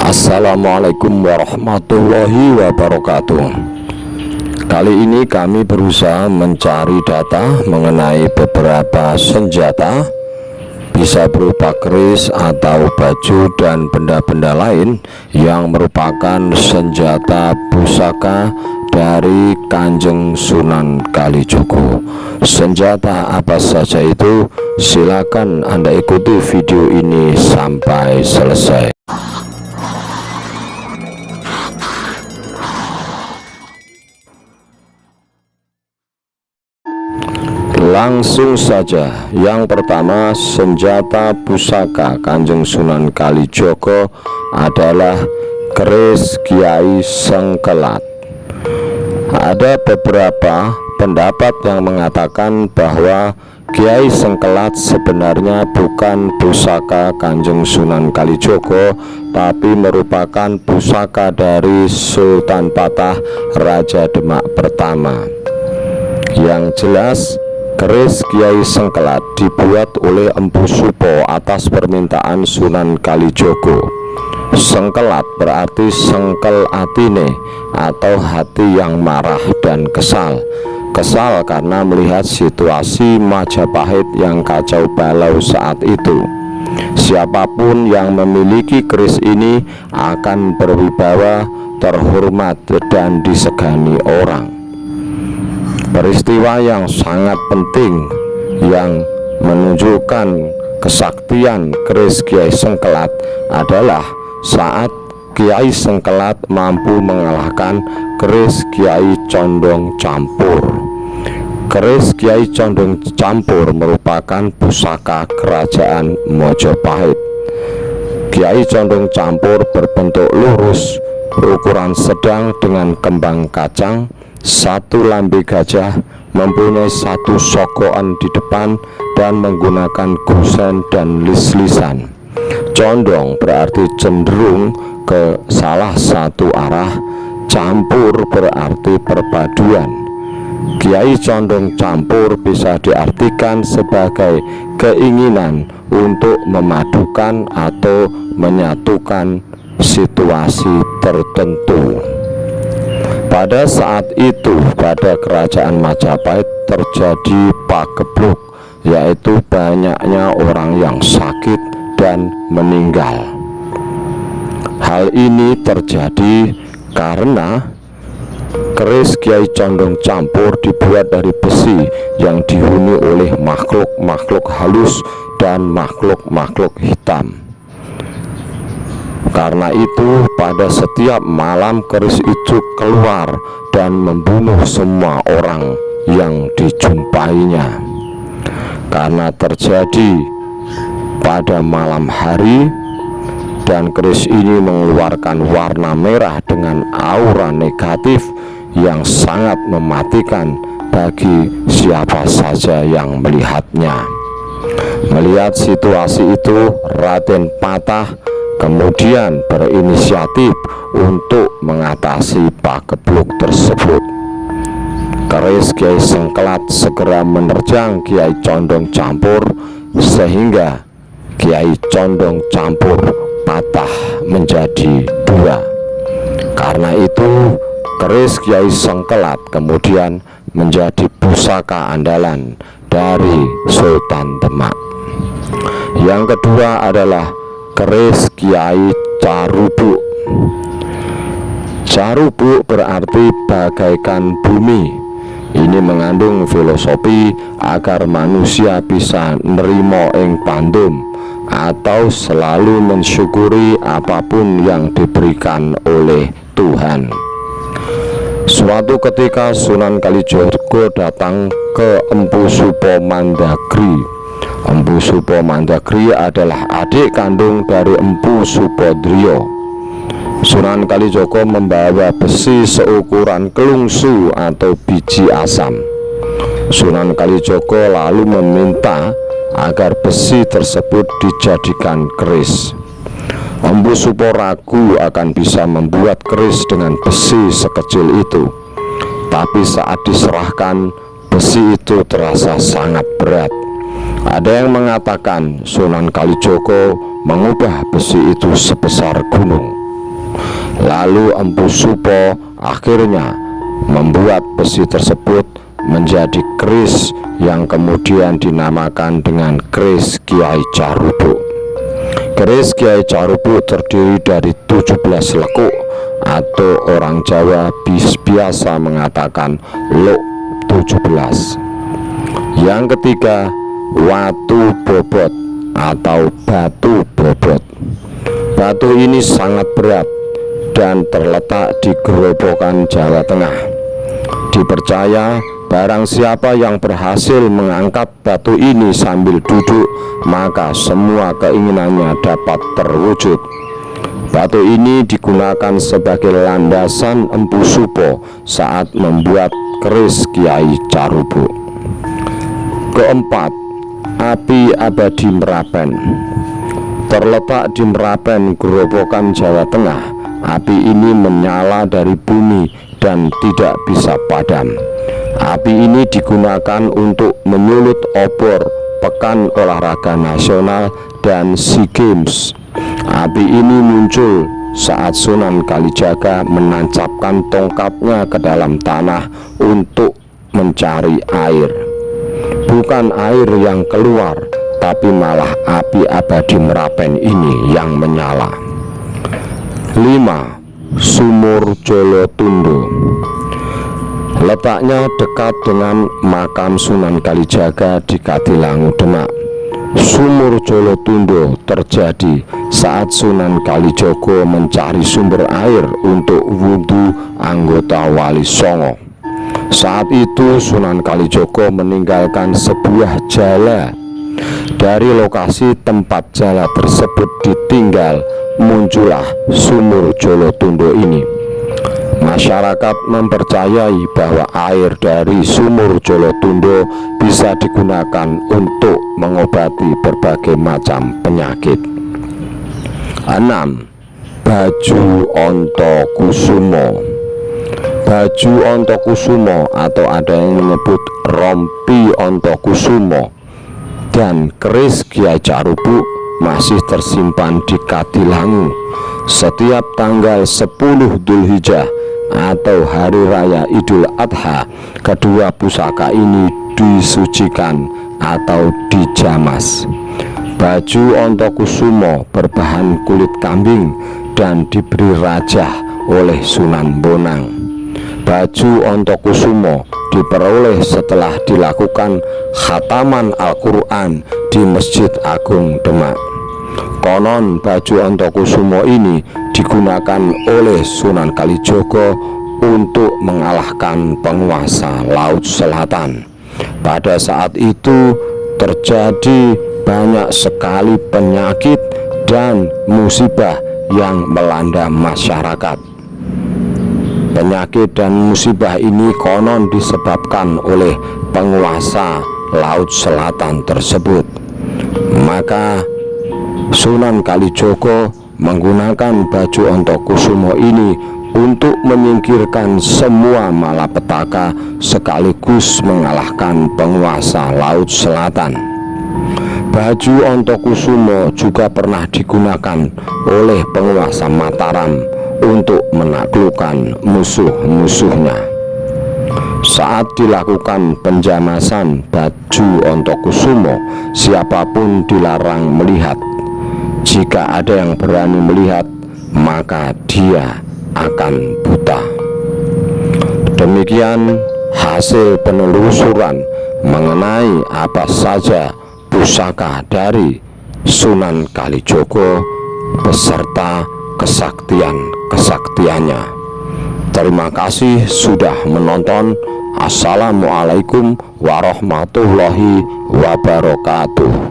Assalamualaikum warahmatullahi wabarakatuh. Kali ini kami berusaha mencari data mengenai beberapa senjata, bisa berupa keris atau baju dan benda-benda lain yang merupakan senjata pusaka dari Kanjeng Sunan Kalijogo. Senjata apa saja itu? Silakan Anda ikuti video ini sampai selesai. Langsung saja, yang pertama, senjata pusaka Kanjeng Sunan Kalijogo adalah keris Kiai Sengkelat. Ada beberapa pendapat yang mengatakan bahwa Kiai Sengkelat sebenarnya bukan pusaka Kanjeng Sunan Kalijogo, tapi merupakan pusaka dari Sultan Patah Raja Demak pertama. Yang jelas, keris Kiai Sengkelat dibuat oleh Empu Supo atas permintaan Sunan Kalijogo. Sengkelat berarti sengkel atine, atau hati yang marah dan kesal. Kesal karena melihat situasi Majapahit yang kacau balau saat itu. Siapapun yang memiliki keris ini akan berwibawa, terhormat, dan disegani orang. Peristiwa yang sangat penting yang menunjukkan kesaktian keris Kiai Sengkelat adalah saat Kiai Sengkelat mampu mengalahkan keris Kiai Condong Campur. Keris Kiai Condong Campur merupakan pusaka kerajaan Majapahit. Kiai Condong Campur berbentuk lurus, berukuran sedang dengan kembang kacang, satu lambe gajah, mempunyai satu sokokan di depan, dan menggunakan gusen dan lis-lisan. Condong berarti cenderung ke salah satu arah, campur berarti perpaduan. Kiai Condong Campur bisa diartikan sebagai keinginan untuk memadukan atau menyatukan situasi tertentu. Pada saat itu, pada kerajaan Majapahit terjadi pagebluk, yaitu banyaknya orang yang sakit dan meninggal. Hal ini terjadi karena keris Kiai Condong Campur dibuat dari besi yang dihuni oleh makhluk-makhluk halus dan makhluk-makhluk hitam. Karena itu, pada setiap malam keris itu keluar dan membunuh semua orang yang dijumpainya. Karena terjadi pada malam hari, dan keris ini mengeluarkan warna merah dengan aura negatif yang sangat mematikan bagi siapa saja yang melihatnya. Melihat situasi itu, Raden Patah kemudian berinisiatif untuk mengatasi pagebluk tersebut. Keris Kiai Sengkelat segera menerjang Kiai Condong Campur, sehingga Kiai Condong Campur patah menjadi dua. Karena itu, keris Kiai Sengkelat kemudian menjadi pusaka andalan dari Sultan Demak. Yang kedua adalah keris Kiai Carubuk. Carubuk berarti bagaikan bumi. Ini mengandung filosofi agar manusia bisa nerimo ing pandum, atau selalu mensyukuri apapun yang diberikan oleh Tuhan. Suatu ketika Sunan Kalijogo datang ke Empu Supo Mandagri. Empu Supo Mandagri adalah adik kandung dari Empu Supodrio. Sunan Kalijogo membawa besi seukuran kelungsu atau biji asam. Sunan Kalijogo lalu meminta agar besi tersebut dijadikan keris. Empu Supo ragu akan bisa membuat keris dengan besi sekecil itu. Tapi saat diserahkan, besi itu terasa sangat berat. Ada yang mengatakan Sunan Kalijogo mengubah besi itu sebesar gunung. Lalu Empu Supo akhirnya membuat besi tersebut menjadi keris yang kemudian dinamakan dengan keris Kiai Carupu. Keris Kiai Carupu terdiri dari 17 lekuk atau orang Jawa biasa mengatakan luk 17. Yang ketiga, watu bobot atau batu bobot. Batu ini sangat berat dan terletak di Gerobokan, Jawa Tengah. Dipercaya barang siapa yang berhasil mengangkat batu ini sambil duduk, maka semua keinginannya dapat terwujud. Batu ini digunakan sebagai landasan Empu Supo saat membuat keris Kiai Carupu. Keempat, api abadi Merapen. Terletak di Merapen, Gerobokan, Jawa Tengah. Api ini menyala dari bumi dan tidak bisa padam. Api ini digunakan untuk menyulut obor Pekan Olahraga Nasional dan SEA Games. Api ini muncul saat Sunan Kalijaga menancapkan tongkatnya ke dalam tanah untuk mencari air. Bukan air yang keluar, tapi malah api abadi Merapen ini yang menyala. 5. Sumur Jolotundo. Letaknya dekat dengan makam Sunan Kalijaga di Katilangu, Demak. Sumur Jolotundo terjadi saat Sunan Kalijogo mencari sumber air untuk wudhu anggota Wali Songo. Saat itu Sunan Kalijogo meninggalkan sebuah jala. Dari lokasi tempat jala tersebut ditinggal, muncullah Sumur Jolotundo ini. Masyarakat mempercayai bahwa air dari Sumur Jolotundo bisa digunakan untuk mengobati berbagai macam penyakit. 6. Baju Ontokusumo. Baju Ontokusumo atau ada yang menyebut rompi Ontokusumo dan keris Kiai Carupu masih tersimpan di Katilangu. Setiap tanggal 10 Dzulhijjah atau Hari Raya Idul Adha, kedua pusaka ini disucikan atau dijamas. Baju Ontokusumo berbahan kulit kambing dan diberi rajah oleh Sunan Bonang. Baju Ontokusumo diperoleh setelah dilakukan khataman Al-Quran di Masjid Agung Demak. Konon baju Ontokusumo ini digunakan oleh Sunan Kalijogo untuk mengalahkan penguasa Laut Selatan. Pada saat itu terjadi banyak sekali penyakit dan musibah yang melanda masyarakat. Penyakit dan musibah ini konon disebabkan oleh penguasa Laut Selatan tersebut. Maka Sunan Kalijogo menggunakan baju Ontokusumo ini untuk menyingkirkan semua malapetaka sekaligus mengalahkan penguasa Laut Selatan. Baju Ontokusumo juga pernah digunakan oleh penguasa Mataram untuk menaklukkan musuh-musuhnya. Saat dilakukan penjamasan baju Ontokusumo, siapapun dilarang melihat. Jika ada yang berani melihat, maka dia akan buta. Demikian hasil penelusuran mengenai apa saja pusaka dari Sunan Kalijogo beserta kesaktian-kesaktiannya. Terima kasih sudah menonton. Assalamualaikum warahmatullahi wabarakatuh.